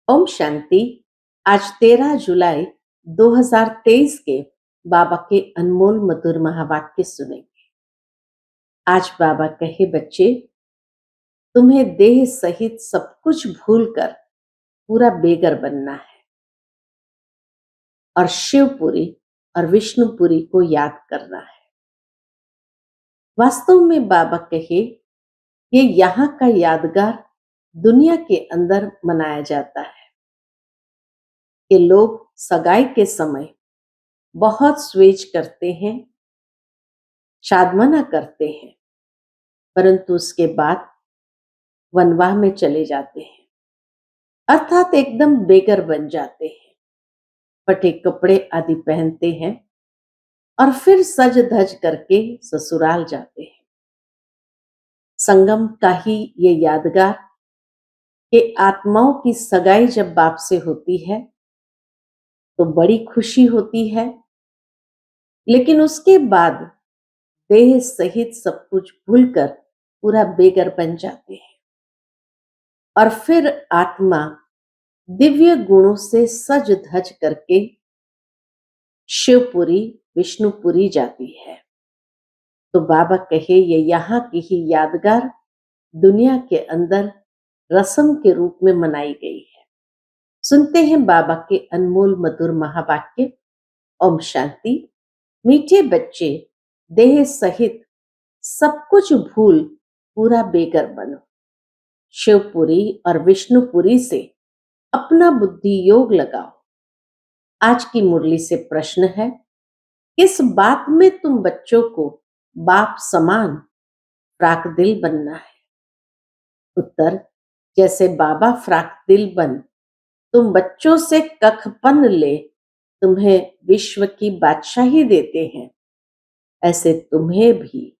ओम शांति। आज 13 जुलाई 2023 के बाबा के अनमोल मधुर महावाक्य सुनेंगे। आज बाबा कहे, बच्चे, तुम्हें देह सहित सब कुछ भूलकर पूरा बेगर बनना है और शिवपुरी और विष्णुपुरी को याद करना है। वास्तव में बाबा कहे, ये यहाँ का यादगार दुनिया के अंदर मनाया जाता है कि लोग सगाई के समय बहुत स्वेज करते हैं, शादमना करते हैं, परंतु उसके बाद वनवाह में चले जाते हैं, अर्थात एकदम बेगर बन जाते हैं, फटे कपड़े आदि पहनते हैं और फिर सज धज करके ससुराल जाते हैं। संगम का ही ये यादगार कि आत्माओं की सगाई जब बाप से होती है तो बड़ी खुशी होती है, लेकिन उसके बाद देह सहित सब कुछ भूलकर पूरा बेगर बन जाते हैं और फिर आत्मा दिव्य गुणों से सज धज करके शिवपुरी विष्णुपुरी जाती है। तो बाबा कहे, ये यहाँ की ही यादगार दुनिया के अंदर रस्म के रूप में मनाई गई है। सुनते हैं बाबा के अनमोल मधुर महावाक्य। ओम शांति। मीठे बच्चे, देह सहित सब कुछ भूल पूरा बेगर बनो। शिवपुरी और विष्णुपुरी से अपना बुद्धि योग लगाओ। आज की मुरली से प्रश्न है, किस बात में तुम बच्चों को बाप समान फ्राक दिल बनना है? उत्तर, जैसे बाबा फ्राक दिल बन तुम बच्चों से कखपन ले तुम्हें विश्व की बादशाही देते हैं, ऐसे तुम्हें भी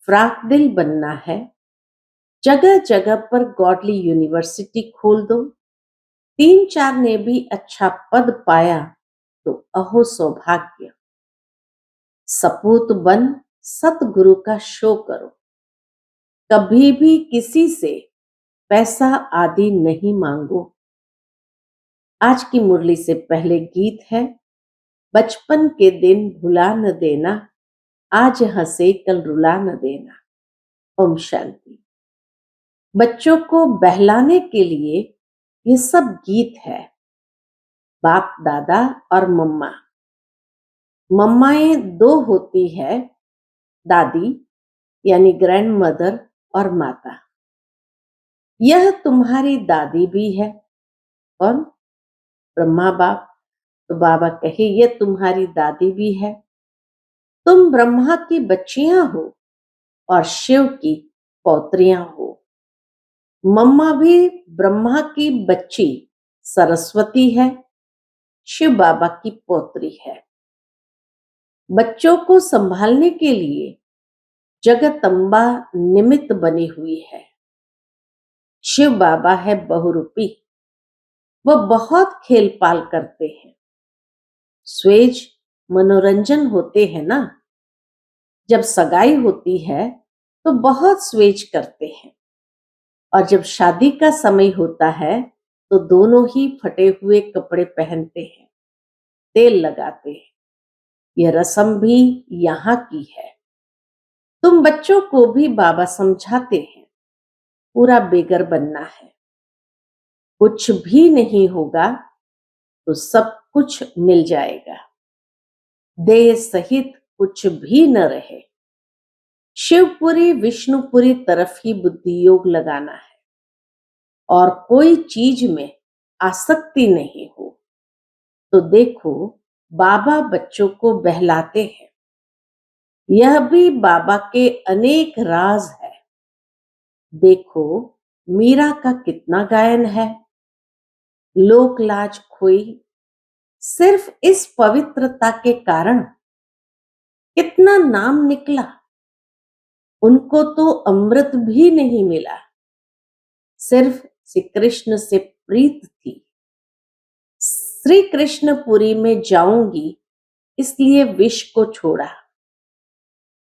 फ्राक दिल बनना है। जगह जगह पर गॉडली यूनिवर्सिटी खोल दो। 3-4 ने भी अच्छा पद पाया तो अहो सौभाग्य। सपूत बन सतगुरु का शो करो। कभी भी किसी से पैसा आदि नहीं मांगो। आज की मुरली से पहले गीत है, बचपन के दिन भुला न देना, आज हंसे कल रुला न देना। ओम शांति। बच्चों को बहलाने के लिए ये सब गीत है। बाप दादा और मम्मा। मम्माएं दो होती है, दादी यानी ग्रैंड मदर और माता। यह तुम्हारी दादी भी है। कौन? ब्रह्मा बाप। तो बाबा कहे, यह तुम्हारी दादी भी है। तुम ब्रह्मा की बच्चियां हो और शिव की पौत्रियां हो। मम्मा भी ब्रह्मा की बच्ची सरस्वती है, शिव बाबा की पौत्री है। बच्चों को संभालने के लिए जगदम्बा निमित्त बनी हुई है। शिव बाबा है बहुरूपी, वह बहुत खेल पाल करते हैं। स्वेज मनोरंजन होते हैं ना। जब सगाई होती है तो बहुत स्वेज करते हैं और जब शादी का समय होता है तो दोनों ही फटे हुए कपड़े पहनते हैं, तेल लगाते हैं। यह रस्म भी यहाँ की है। तुम बच्चों को भी बाबा समझाते हैं, पूरा बेगर बनना है। कुछ भी नहीं होगा तो सब कुछ मिल जाएगा। देह सहित कुछ भी न रहे। शिवपुरी विष्णुपुरी तरफ ही बुद्धि योग लगाना है और कोई चीज में आसक्ति नहीं हो। तो देखो, बाबा बच्चों को बहलाते हैं। यह भी बाबा के अनेक राज है। देखो, मीरा का कितना गायन है। लोक लाज खोई सिर्फ इस पवित्रता के कारण। कितना नाम निकला, उनको तो अमृत भी नहीं मिला, सिर्फ श्री कृष्ण से प्रीत थी। श्री कृष्णपुरी में जाऊंगी इसलिए विष को छोड़ा।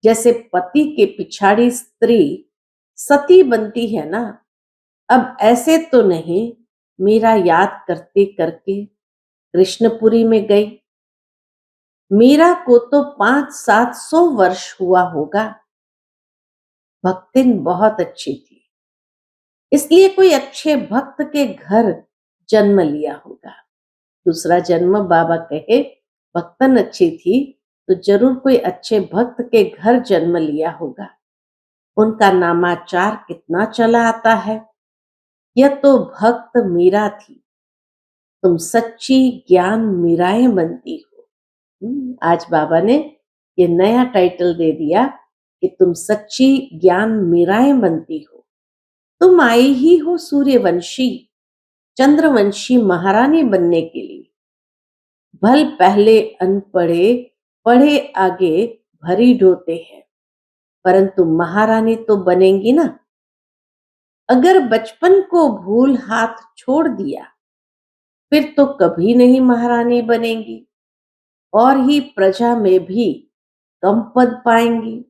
जैसे पति के पिछाड़ी स्त्री सती बनती है ना, अब ऐसे तो नहीं मीरा याद करते करके कृष्णपुरी में गई। मीरा को तो 500-700 वर्ष हुआ होगा। भक्तिन बहुत अच्छी थी, इसलिए कोई अच्छे भक्त के घर जन्म लिया होगा। दूसरा जन्म बाबा कहे भक्तन अच्छी थी तो जरूर कोई अच्छे भक्त के घर जन्म लिया होगा। उनका नामाचार कितना चला आता है। यह तो भक्त मीरा थी, तुम सच्ची ज्ञान मीराएं बनती हो। आज बाबा ने ये नया टाइटल दे दिया कि तुम सच्ची ज्ञान मीराएं बनती हो। तुम आई ही हो सूर्यवंशी चंद्रवंशी महारानी बनने के लिए। भल पहले अनपढ़े पढ़े आगे भरी ढोते हैं, परंतु महारानी तो बनेंगी ना। अगर बचपन को भूल हाथ छोड़ दिया फिर तो कभी नहीं महारानी बनेंगी, और ही प्रजा में भी कम पद पाएंगी।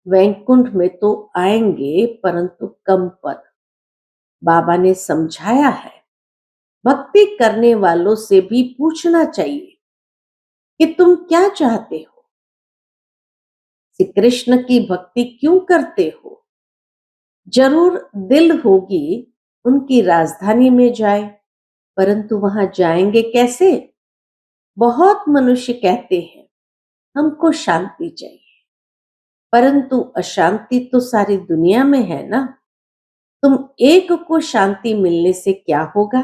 वैकुंठ में तो आएंगे परंतु कम पद। बाबा ने समझाया है, भक्ति करने वालों से भी पूछना चाहिए कि तुम क्या चाहते हो, श्री कृष्ण की भक्ति क्यों करते हो। जरूर दिल होगी उनकी राजधानी में जाए, परंतु वहां जाएंगे कैसे। बहुत मनुष्य कहते हैं हमको शांति चाहिए, परंतु अशांति तो सारी दुनिया में है ना। तुम एक को शांति मिलने से क्या होगा।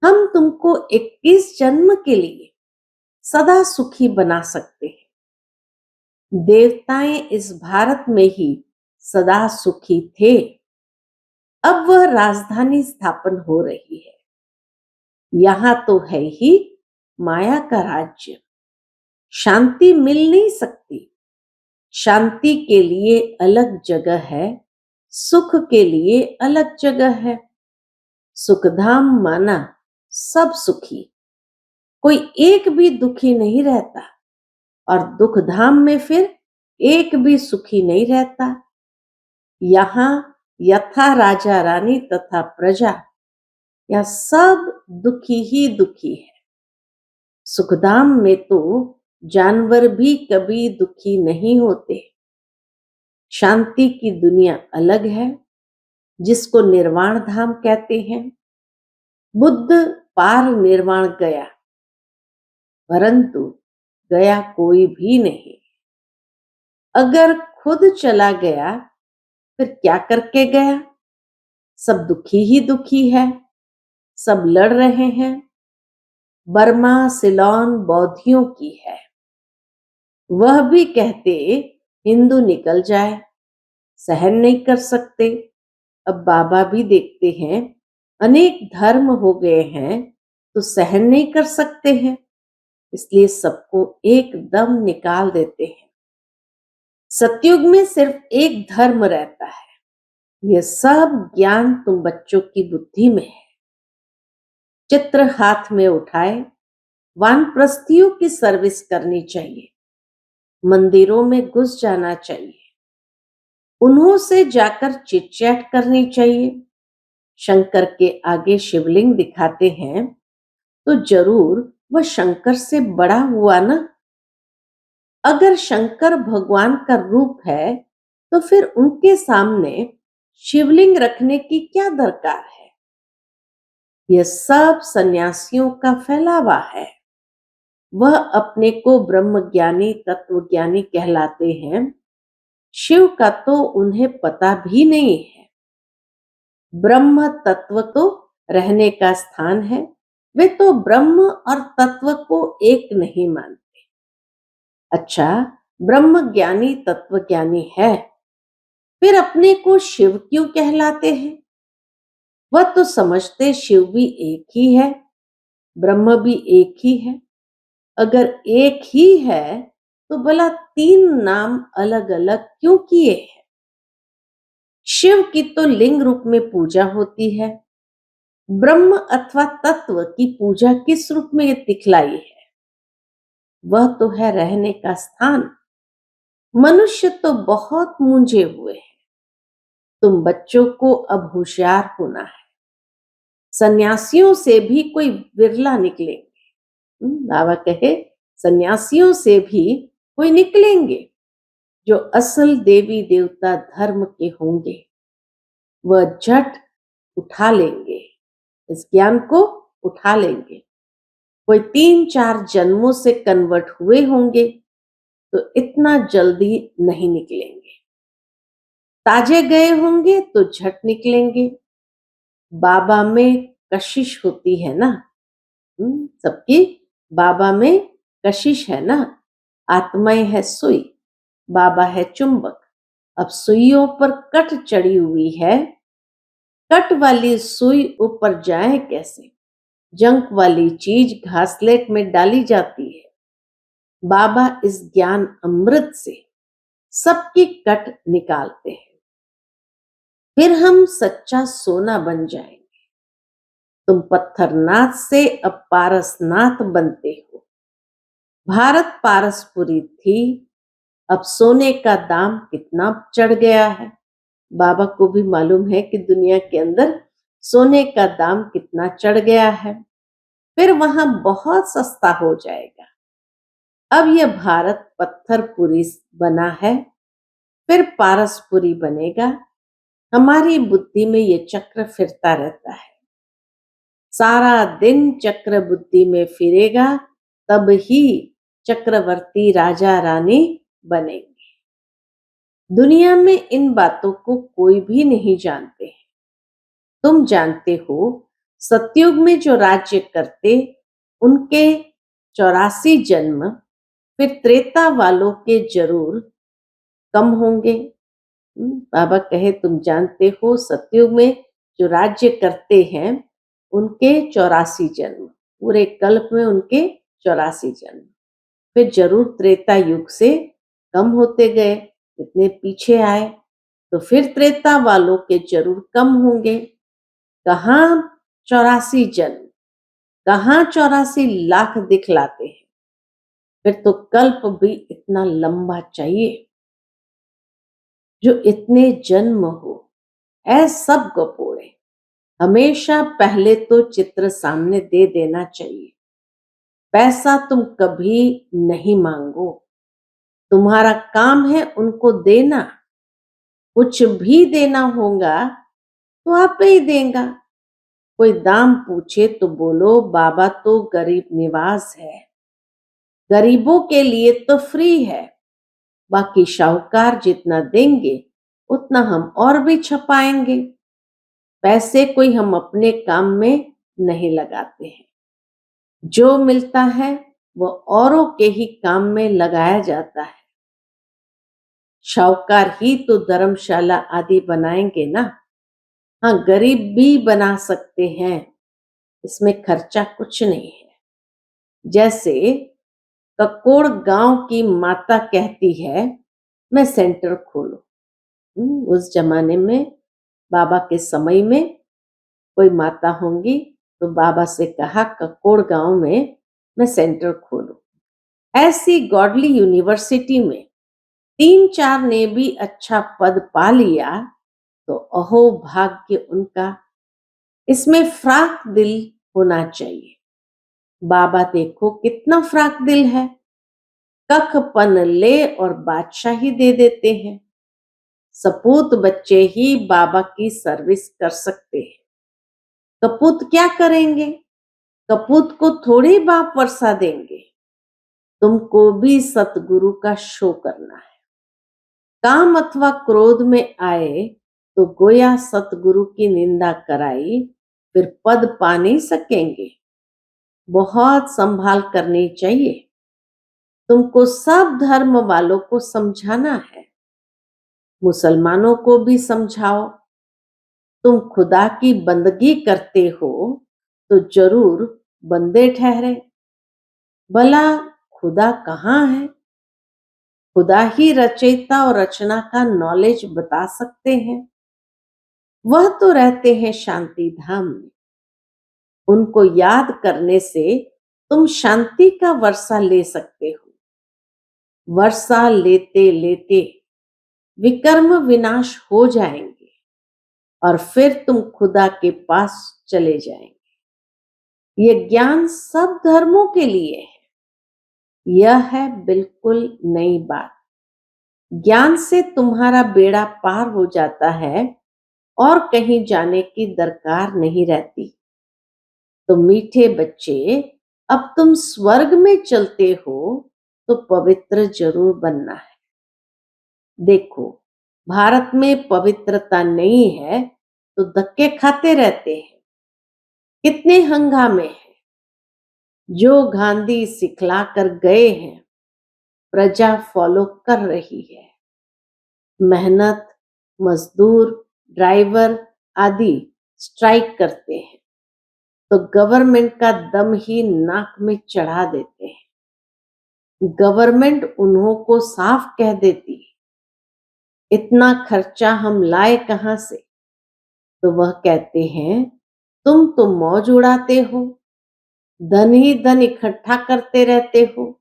हम तुमको 21 जन्म के लिए सदा सुखी बना सकते हैं। देवताएं इस भारत में ही सदा सुखी थे, अब वह राजधानी स्थापन हो रही है। यहां तो है ही माया का राज्य, शांति मिल नहीं सकती। शांति के लिए अलग जगह है, सुख के लिए अलग जगह है। सुखधाम माना सब सुखी, कोई एक भी दुखी नहीं रहता, और दुख धाम में फिर एक भी सुखी नहीं रहता। यहां यथा राजा रानी तथा प्रजा, यह सब दुखी ही दुखी है। सुखधाम में तो जानवर भी कभी दुखी नहीं होते। शांति की दुनिया अलग है, जिसको निर्वाण धाम कहते हैं। बुद्ध पार निर्वाण गया, परंतु गया कोई भी नहीं। अगर खुद चला गया फिर क्या करके गया। सब दुखी ही दुखी है, सब लड़ रहे हैं। बर्मा सिलोन बौद्धियों की है, वह भी कहते हिंदू निकल जाए, सहन नहीं कर सकते। अब बाबा भी देखते हैं अनेक धर्म हो गए हैं तो सहन नहीं कर सकते हैं, इसलिए सबको एकदम निकाल देते हैं। सतयुग में सिर्फ एक धर्म रहता है। यह सब ज्ञान तुम बच्चों की बुद्धि में है। चित्र हाथ में उठाए वानप्रस्थियों की सर्विस करनी चाहिए, मंदिरों में घुस जाना चाहिए, उन्हों से जाकर चिट चैट करनी चाहिए। शंकर के आगे शिवलिंग दिखाते हैं तो जरूर वह शंकर से बड़ा हुआ ना। अगर शंकर भगवान का रूप है तो फिर उनके सामने शिवलिंग रखने की क्या दरकार है। यह सब सन्यासियों का फैलावा है। वह अपने को ब्रह्मज्ञानी तत्वज्ञानी कहलाते हैं, शिव का तो उन्हें पता भी नहीं है। ब्रह्म तत्व तो रहने का स्थान है, वे तो ब्रह्म और तत्व को एक नहीं मानते। अच्छा, ब्रह्म ज्ञानी तत्वज्ञानी है, फिर अपने को शिव क्यों कहलाते हैं। वह तो समझते शिव भी एक ही है, ब्रह्म भी एक ही है। अगर एक ही है तो भला 3 नाम अलग अलग क्यों किए हैं। शिव की तो लिंग रूप में पूजा होती है, ब्रह्म अथवा तत्व की पूजा किस रूप में दिखलाई है। वह तो है रहने का स्थान। मनुष्य तो बहुत मूंझे हुए हैं। तुम बच्चों को अब होशियार होना है। सन्यासियों से भी कोई विरला निकलेंगे। बाबा कहे सन्यासियों से भी कोई निकलेंगे जो असल देवी देवता धर्म के होंगे। वह झट उठा लेंगे, इस ज्ञान को उठा लेंगे। कोई 3-4 जन्मों से कन्वर्ट हुए होंगे तो इतना जल्दी नहीं निकलेंगे। ताजे गए होंगे तो झट निकलेंगे। बाबा में कशिश होती है ना, सबकी बाबा में कशिश है ना। आत्माएं है सुई, बाबा है चुंबक। अब सुइयों पर कट चढ़ी हुई है, कट वाली सुई ऊपर जाए कैसे? जंक वाली चीज घासलेट में डाली जाती है। बाबा इस ज्ञान अमृत से सबकी कट निकालते हैं, फिर हम सच्चा सोना बन जाएंगे। तुम पत्थरनाथ से अब पारसनाथ बनते हो। भारत पारसपुरी थी, अब सोने का दाम कितना चढ़ गया है। बाबा को भी मालूम है कि दुनिया के अंदर सोने का दाम कितना चढ़ गया है, फिर वहां बहुत सस्ता हो जाएगा। अब यह भारत पत्थरपुरी बना है, फिर पारसपुरी बनेगा। हमारी बुद्धि में ये चक्र फिरता रहता है। सारा दिन चक्र बुद्धि में फिरेगा, तब ही चक्रवर्ती राजा रानी बनेंगे। दुनिया में इन बातों को कोई भी नहीं जानते हैं। तुम जानते हो, सतयुग में जो राज्य करते उनके 84 जन्म, फिर त्रेता वालों के जरूर कम होंगे। बाबा कहे तुम जानते हो, सतयुग में जो राज्य करते हैं उनके 84 जन्म, पूरे कल्प में उनके 84 जन्म, फिर जरूर त्रेता युग से कम होते गए। इतने पीछे आए तो फिर त्रेता वालों के जरूर कम होंगे। कहाँ 84 जन्म, कहाँ 84 लाख दिखलाते हैं। फिर तो कल्प भी इतना लंबा चाहिए जो इतने जन्म हो। ऐ सब गपोड़े, हमेशा पहले तो चित्र सामने दे देना चाहिए। पैसा तुम कभी नहीं मांगो, तुम्हारा काम है उनको देना। कुछ भी देना होगा तो आप ही देगा। कोई दाम पूछे तो बोलो बाबा तो गरीब निवास है, गरीबों के लिए तो फ्री है। बाकी शाहूकार जितना देंगे उतना हम और भी छपाएंगे। पैसे कोई हम अपने काम में नहीं लगाते हैं, जो मिलता है वो औरों के ही काम में लगाया जाता है। शाहूकार ही तो धर्मशाला आदि बनाएंगे ना। हाँ, गरीब भी बना सकते हैं, इसमें खर्चा कुछ नहीं है। जैसे ककोड़ गांव की माता कहती है मैं सेंटर खोलूं। उस जमाने में बाबा के समय में कोई माता होंगी तो बाबा से कहा ककोड़ गांव में मैं सेंटर खोलूं। ऐसी गॉडली यूनिवर्सिटी में 3-4 ने भी अच्छा पद पा लिया तो अहो भाग्य उनका। इसमें फ्राक दिल होना चाहिए। बाबा देखो कितना फ्राक दिल है, कख पन ले और बादशाही दे देते हैं। सपूत बच्चे ही बाबा की सर्विस कर सकते हैं। कपूत क्या करेंगे? कपूत को थोड़ी बाप वर्षा देंगे। तुमको भी सतगुरु का शो करना है। काम अथवा क्रोध में आए तो गोया सतगुरु की निंदा कराई, फिर पद पा नहीं सकेंगे। बहुत संभाल करनी चाहिए। तुमको सब धर्म वालों को समझाना है, मुसलमानों को भी समझाओ। तुम खुदा की बंदगी करते हो तो जरूर बंदे ठहरे। भला खुदा कहाँ है? खुदा ही रचयिता और रचना का नॉलेज बता सकते हैं। वह तो रहते हैं शांति धाम में। उनको याद करने से तुम शांति का वर्षा ले सकते हो। वर्षा लेते लेते विकर्म विनाश हो जाएंगे और फिर तुम खुदा के पास चले जाएंगे। ये ज्ञान सब धर्मों के लिए है। यह है बिल्कुल नई बात। ज्ञान से तुम्हारा बेड़ा पार हो जाता है और कहीं जाने की दरकार नहीं रहती। तो मीठे बच्चे, अब तुम स्वर्ग में चलते हो तो पवित्र जरूर बनना है। देखो, भारत में पवित्रता नहीं है तो धक्के खाते रहते हैं। कितने हंगामे हैं। जो गांधी सिखला कर गए हैं, प्रजा फॉलो कर रही है। मेहनत मजदूर, ड्राइवर आदि स्ट्राइक करते हैं तो गवर्नमेंट का दम ही नाक में चढ़ा देते हैं। गवर्नमेंट उन्हों को साफ कह देती है, इतना खर्चा हम लाए कहां से? तो वह कहते हैं, तुम तो मौज उड़ाते हो, धन ही धन इकट्ठा करते रहते हो।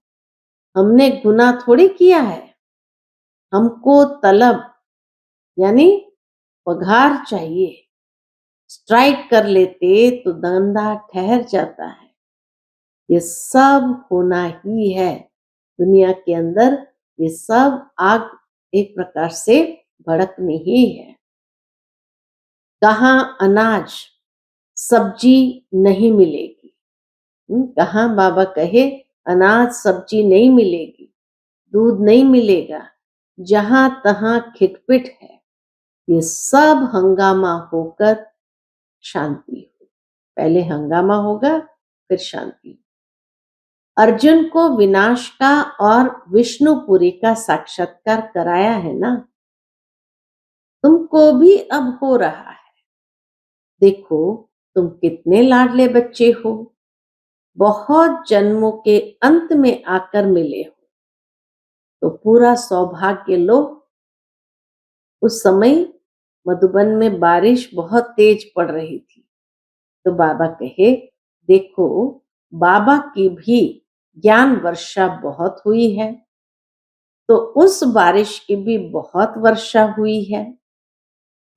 हमने गुनाह थोड़ी किया है। हमको तलब यानी पगार चाहिए। स्ट्राइक कर लेते तो धंधा ठहर जाता है। ये सब होना ही है दुनिया के अंदर। ये सब आग एक प्रकार से भड़कनी ही है। कहाँ अनाज सब्जी नहीं मिलेगी। कहाँ बाबा कहे अनाज सब्जी नहीं मिलेगी, दूध नहीं मिलेगा। जहां तहां खिटपिट है। ये सब हंगामा होकर शांति हो। पहले हंगामा होगा फिर शांति। अर्जुन को विनाश का और विष्णुपुरी का साक्षात्कार कराया है ना। तुमको भी अब हो रहा है। देखो, तुम कितने लाडले बच्चे हो। बहुत जन्मों के अंत में आकर मिले हो तो पूरा सौभाग्य लो। उस समय मधुबन में बारिश बहुत तेज पड़ रही थी तो बाबा कहे, देखो, बाबा की भी ज्ञान वर्षा बहुत हुई है तो उस बारिश की भी बहुत वर्षा हुई है।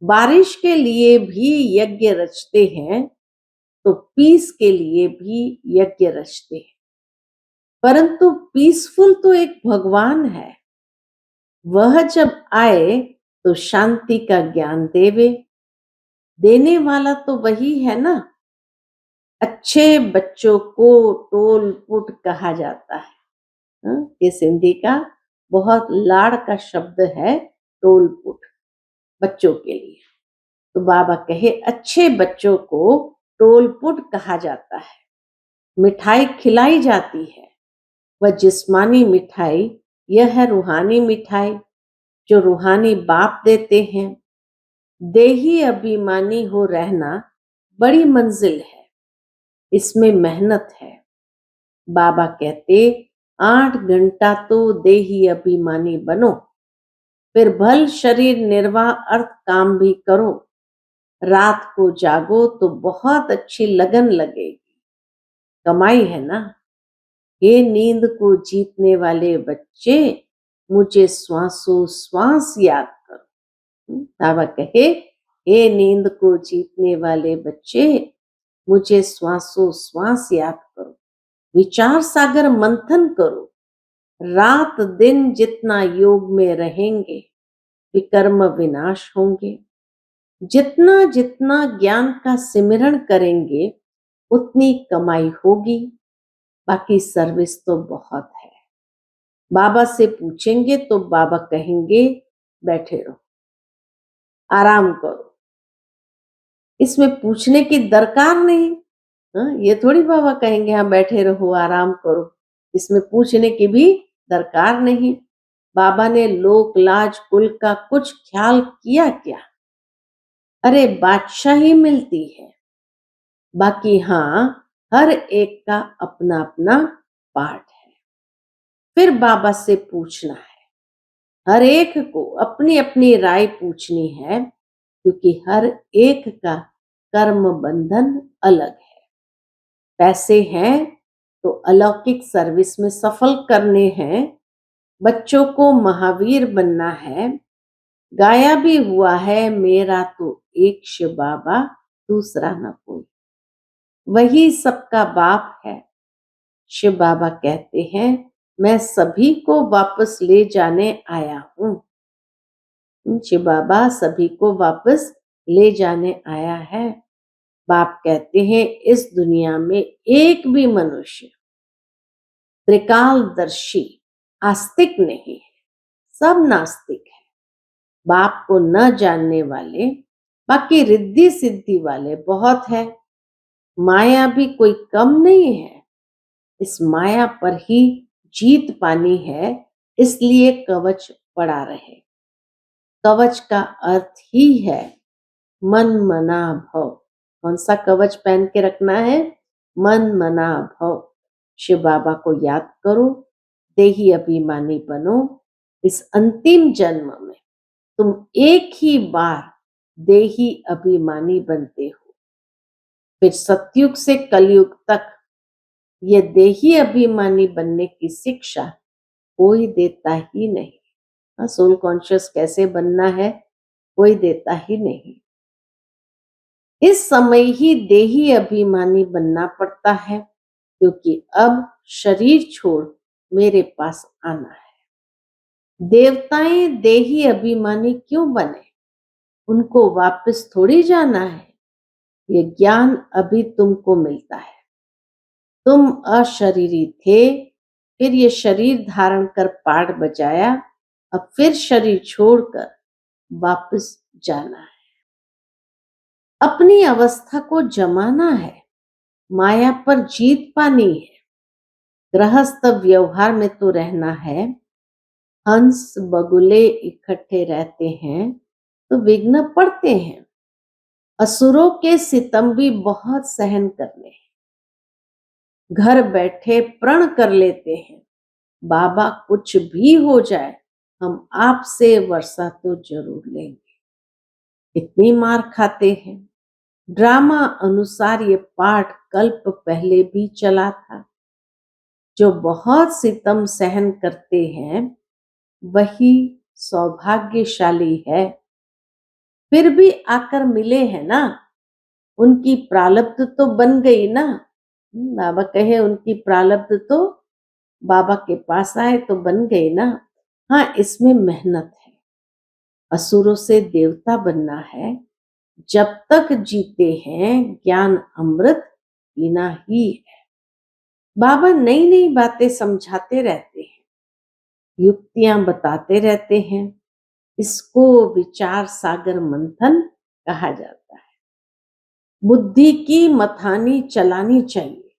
बारिश के लिए भी यज्ञ रचते हैं तो पीस के लिए भी यज्ञ रचते हैं। परंतु पीसफुल तो एक भगवान है। वह जब आए तो शांति का ज्ञान देवे। देने वाला तो वही है ना। अच्छे बच्चों को टोल पुट कहा जाता है। ये सिंधी का बहुत लाड़ का शब्द है, टोल पुट, बच्चों के लिए। तो बाबा कहे, अच्छे बच्चों को टोल पुट कहा जाता है। मिठाई खिलाई जाती है, वह जिस्मानी मिठाई। यह है रूहानी मिठाई जो रूहानी बाप देते हैं। देही अभिमानी हो रहना बड़ी मंजिल है, इसमें मेहनत है। बाबा कहते, 8 घंटा तो देही अभिमानी बनो, फिर भल शरीर निर्वाह अर्थ काम भी करो। रात को जागो तो बहुत अच्छी लगन लगेगी। कमाई है ना। ये नींद को जीतने वाले बच्चे, मुझे श्वासों श्वास याद करो। बाबा कहे, हे नींद को जीतने वाले बच्चे, मुझे श्वासों श्वास याद करो। विचार सागर मंथन करो। रात दिन जितना योग में रहेंगे विकर्म विनाश होंगे। जितना जितना ज्ञान का सिमरण करेंगे उतनी कमाई होगी। बाकी सर्विस तो बहुत है। बाबा से पूछेंगे तो बाबा कहेंगे, बैठे रहो, आराम करो। इसमें पूछने की दरकार नहीं। ये थोड़ी बाबा कहेंगे हाँ बैठे रहो आराम करो। इसमें पूछने की भी दरकार नहीं। बाबा ने लोक लाज कुल का कुछ ख्याल किया क्या? अरे बादशाही मिलती है। बाकी हाँ, हर एक का अपना अपना पार्ट है। फिर बाबा से पूछना है। हर एक को अपनी अपनी राय पूछनी है क्योंकि हर एक का कर्म बंधन अलग है। पैसे हैं तो अलौकिक सर्विस में सफल करने हैं। बच्चों को महावीर बनना है। गाया भी हुआ है, मेरा तो एक शिव बाबा दूसरा न कोई। वही सबका बाप है। शिव बाबा कहते हैं, मैं सभी को वापस ले जाने आया हूं। शिव बाबा सभी को वापस ले जाने आया है। बाप कहते हैं, इस दुनिया में एक भी मनुष्य त्रिकालदर्शी आस्तिक नहीं है, सब नास्तिक है। बाप को न जानने वाले, बाकी रिद्धि सिद्धि वाले बहुत है। माया भी कोई कम नहीं है। इस माया पर ही जीत पानी है, इसलिए कवच पड़ा रहे। कवच का अर्थ ही है मन मना भव। कौन सा कवच पहन के रखना है? मन मना भव। शिव बाबा को याद करो, देही अभिमानी बनो। इस अंतिम जन्म में तुम एक ही बार देही अभिमानी बनते हो। फिर सतयुग से कलयुग तक ये देही अभिमानी बनने की शिक्षा कोई देता ही नहीं। सोल कॉन्शियस कैसे बनना है, कोई देता ही नहीं। इस समय ही देही अभिमानी बनना पड़ता है, क्योंकि अब शरीर छोड़ मेरे पास आना है। देवताएं देही अभिमानी क्यों बने? उनको वापस थोड़ी जाना है। ये ज्ञान अभी तुमको मिलता है। तुम अशरीरी थे, फिर ये शरीर धारण कर पाठ बजाया, अब फिर शरीर छोड़कर वापस जाना है। अपनी अवस्था को जमाना है, माया पर जीत पानी है। गृहस्थ व्यवहार में तो रहना है। हंस बगुले इकट्ठे रहते हैं तो विघ्न पड़ते हैं। असुरों के सितम भी बहुत सहन करने हैं। घर बैठे प्रण कर लेते हैं, बाबा कुछ भी हो जाए हम आपसे वर्षा तो जरूर लेंगे। इतनी मार खाते हैं। ड्रामा अनुसार ये पाठ कल्प पहले भी चला था। जो बहुत सितम सहन करते हैं वही सौभाग्यशाली है। फिर भी आकर मिले हैं ना, उनकी प्रारब्ध तो बन गई ना। बाबा कहे उनकी प्रारब्ध तो बाबा के पास आए तो बन गई ना। हाँ, इसमें मेहनत है। असुरों से देवता बनना है। जब तक जीते हैं ज्ञान अमृत पीना ही है। बाबा नई नई बातें समझाते रहते हैं, युक्तियां बताते रहते हैं। इसको विचार सागर मंथन कहा जाता है। बुद्धि की मथानी चलानी चाहिए।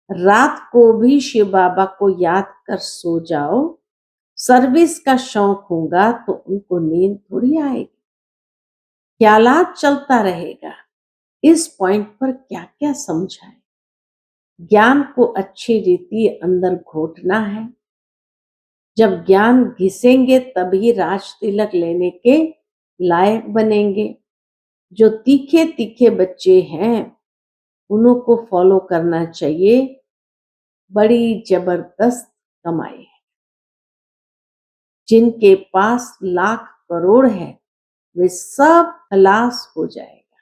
रात को भी शिव बाबा को याद कर सो जाओ। सर्विस का शौक होगा तो उनको नींद थोड़ी आएगी। ख्यालात चलता रहेगा। इस पॉइंट पर क्या क्या समझाए? ज्ञान को अच्छी रीति अंदर घोटना है। जब ज्ञान घिसेंगे तभी राज तिलक लेने के लायक बनेंगे। जो तीखे तीखे बच्चे हैं उन्हों को फॉलो करना चाहिए। बड़ी जबरदस्त कमाई है। जिनके पास लाख करोड़ है वे सब खलास हो जाएगा।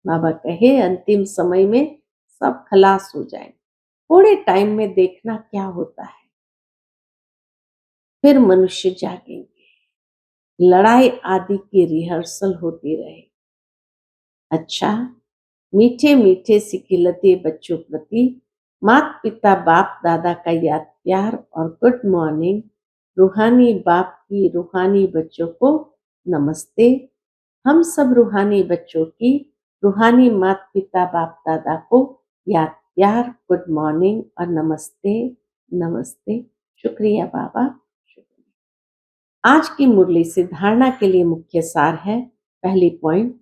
बाबा कहे अंतिम समय में सब खलास हो जाएंगे। थोड़े टाइम में देखना क्या होता है। फिर मनुष्य जागेंगे। लड़ाई आदि की रिहर्सल होती रहे। अच्छा, मीठे मीठे सिकिलते बच्चों प्रति माता पिता बाप दादा का याद प्यार और गुड मॉर्निंग। रूहानी बाप की रूहानी बच्चों को नमस्ते। हम सब रूहानी बच्चों की रूहानी माता पिता बाप दादा को याद प्यार गुड मॉर्निंग और नमस्ते नमस्ते। शुक्रिया बाबा, शुक्रिया। आज की मुरली से धारणा के लिए मुख्य सार है। पहली पॉइंट,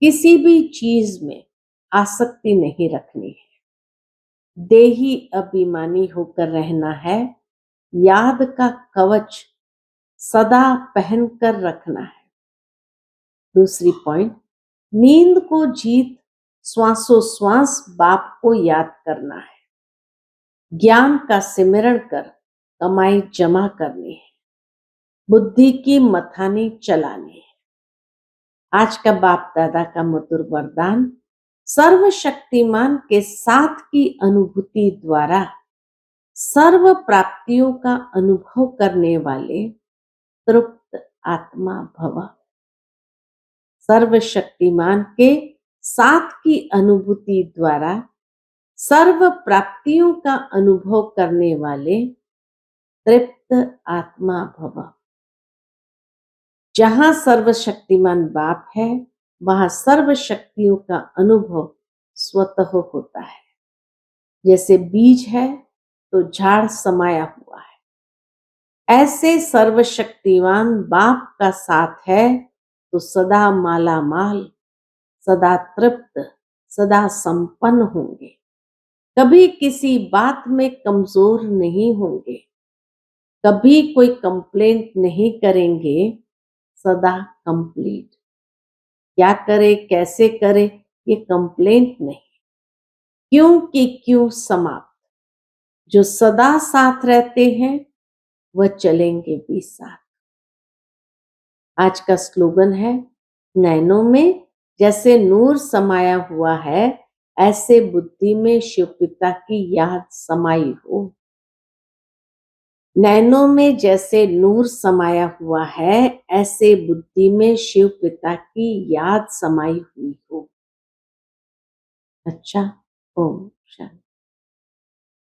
किसी भी चीज में आसक्ति नहीं रखनी है। देही अभिमानी होकर रहना है। याद का कवच सदा पहनकर रखना है। दूसरी पॉइंट, नींद को जीत श्वासोश्वास बाप को याद करना है। ज्ञान का सिमरण कर कमाई जमा करनी है। बुद्धि की मथानी चलानी है। आज का बाप दादा का मधुर वरदान, सर्वशक्तिमान के साथ की अनुभूति द्वारा सर्व प्राप्तियों का अनुभव करने वाले तृप्त आत्मा भव। सर्वशक्तिमान के साथ की अनुभूति द्वारा सर्व प्राप्तियों का अनुभव करने वाले तृप्त आत्मा भव। जहां सर्वशक्तिमान बाप है वहां सर्व शक्तियों का अनुभव स्वतः होता है। जैसे बीज है तो झाड़ समाया हुआ है, ऐसे सर्वशक्तिमान बाप का साथ है तो सदा माला माल, सदा तृप्त, सदा संपन्न होंगे, कभी किसी बात में कमजोर नहीं होंगे, कभी कोई कंप्लेंट नहीं करेंगे, सदा कंप्लीट। क्या करे कैसे करे ये कंप्लेंट नहीं, क्यों कि क्यों समाप्त। जो सदा साथ रहते हैं वह चलेंगे भी साथ। आज का स्लोगन है, नैनों में जैसे नूर समाया हुआ है ऐसे बुद्धि में शिव पिता की याद समाई हो। नैनों में जैसे नूर समाया हुआ है ऐसे बुद्धि में शिव पिता की याद समाई हुई हो। अच्छा, ओम शांति।